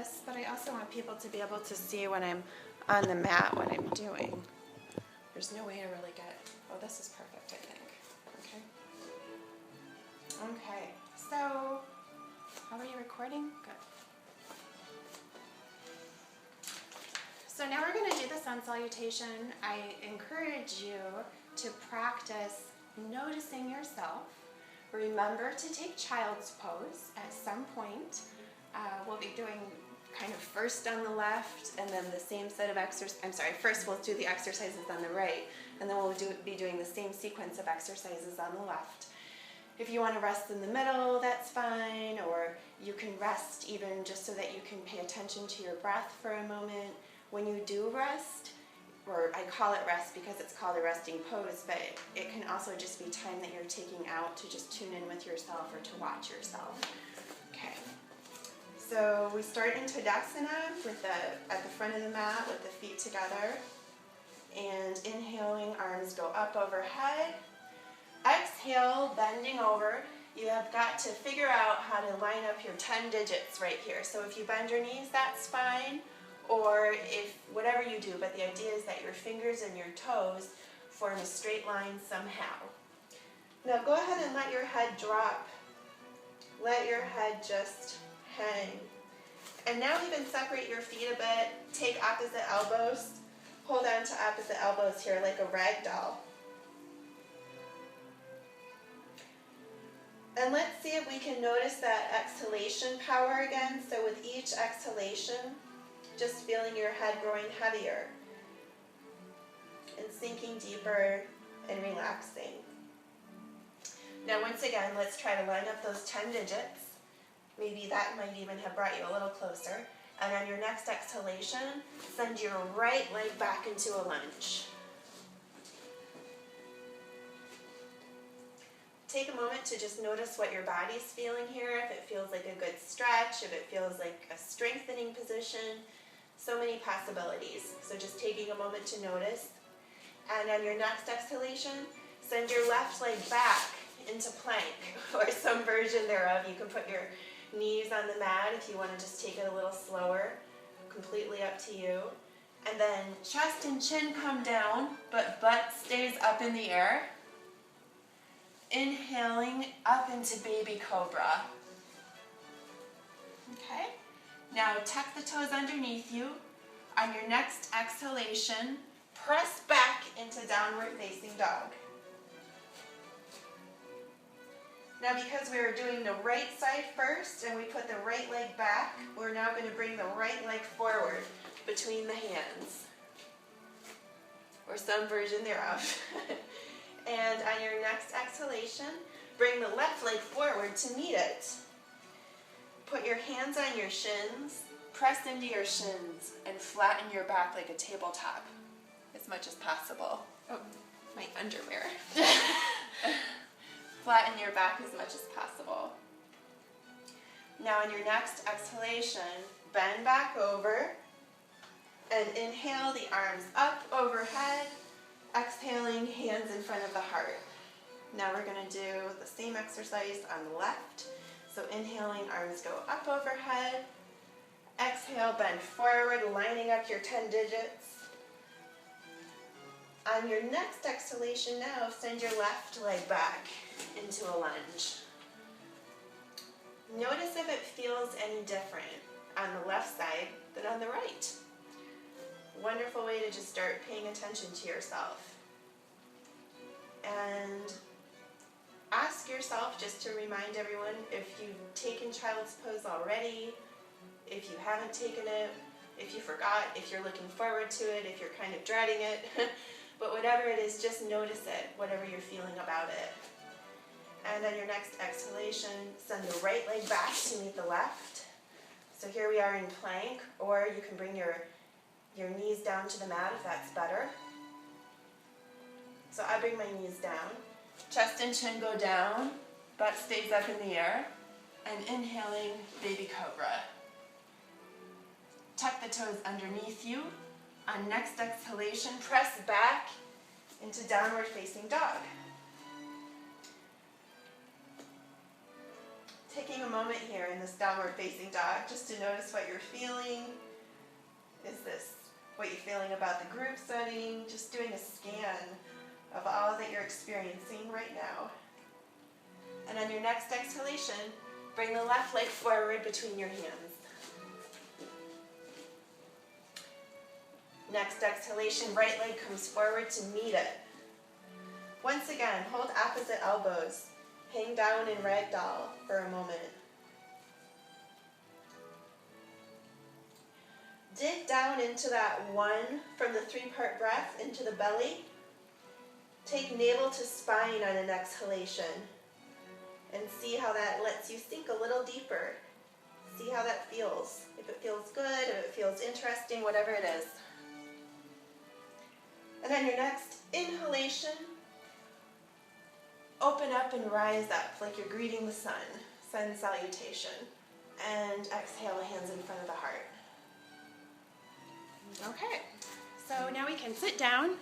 this, but I also want people to be able to see when I'm on the mat what I'm doing. There's no way to really get, oh, this is perfect, I think. Okay, so how are you recording? Good. So now we're going to do the sun salutation. I encourage you to practice noticing yourself. Remember to take child's pose at some point. We'll be doing kind of first on the left and then the same set of first we'll do the exercises on the right, and then we'll be doing the same sequence of exercises on the left. If you want to rest in the middle, that's fine, or you can rest even just so that you can pay attention to your breath for a moment. When you do rest, or I call it rest because it's called a resting pose, but it can also just be time that you're taking out to just tune in with yourself or to watch yourself. Okay, so we start in Tadasana at the front of the mat with the feet together, and inhaling, arms go up overhead. Exhale, bending over. You have got to figure out how to line up your 10 digits right here. So if you bend your knees, that's fine, or if whatever you do, but the idea is that your fingers and your toes form a straight line somehow. Now go ahead and let your head drop. Let your head just hang. And now even separate your feet a bit. Take opposite elbows. Hold on to opposite elbows here like a rag doll. And let's see if we can notice that exhalation power again. So with each exhalation, just feeling your head growing heavier and sinking deeper and relaxing. Now once again, let's try to line up those 10 digits. Maybe that might even have brought you a little closer. And on your next exhalation, send your right leg back into a lunge. Take a moment to just notice what your body's feeling here, if it feels like a good stretch, if it feels like a strengthening position. So many possibilities. So just taking a moment to notice. And on your next exhalation, send your left leg back into plank or some version thereof. You can put your knees on the mat if you want to just take it a little slower. Completely up to you. And then chest and chin come down, but butt stays up in the air. Inhaling up into baby cobra. Okay. Now tuck the toes underneath you. On your next exhalation, press back into downward facing dog. Now because we were doing the right side first and we put the right leg back, we're now going to bring the right leg forward between the hands, or some version thereof. And on your next exhalation, bring the left leg forward to meet it. Put your hands on your shins, press into your shins, and flatten your back like a tabletop as much as possible. Oh, my underwear. Flatten your back as much as possible. Now on your next exhalation, bend back over and inhale the arms up overhead. Exhaling, hands in front of the heart. Now we're going to do the same exercise on the left. So inhaling, arms go up overhead. Exhale, bend forward, lining up your 10 digits. On your next exhalation now, send your left leg back into a lunge. Notice if it feels any different on the left side than on the right. Wonderful way to just start paying attention to yourself. And ask yourself, just to remind everyone, if you've taken child's pose already, if you haven't taken it, if you forgot, if you're looking forward to it, if you're kind of dreading it, but whatever it is, just notice it, whatever you're feeling about it. And on your next exhalation, send the right leg back to meet the left. So here we are in plank, or you can bring your knees down to the mat if that's better. So I bring my knees down. Chest and chin go down, butt stays up in the air, and inhaling, baby cobra. Tuck the toes underneath you. On next exhalation, press back into downward facing dog. Taking a moment moment here in this downward facing dog just to notice what you're feeling. Is this what you're feeling about the group setting? Just doing a scan of all that you're experiencing right now. And on your next exhalation, bring the left leg forward between your hands. Next exhalation, right leg comes forward to meet it. Once again, hold opposite elbows. Hang down in ragdoll for a moment. Dig down into that one from the 3-part breath into the belly. Take navel to spine on an exhalation and see how that lets you sink a little deeper. See how that feels. If it feels good, if it feels interesting, whatever it is. And on your next inhalation, open up and rise up like you're greeting the sun. Sun salutation. And exhale, hands in front of the heart. Okay, so now we can sit down.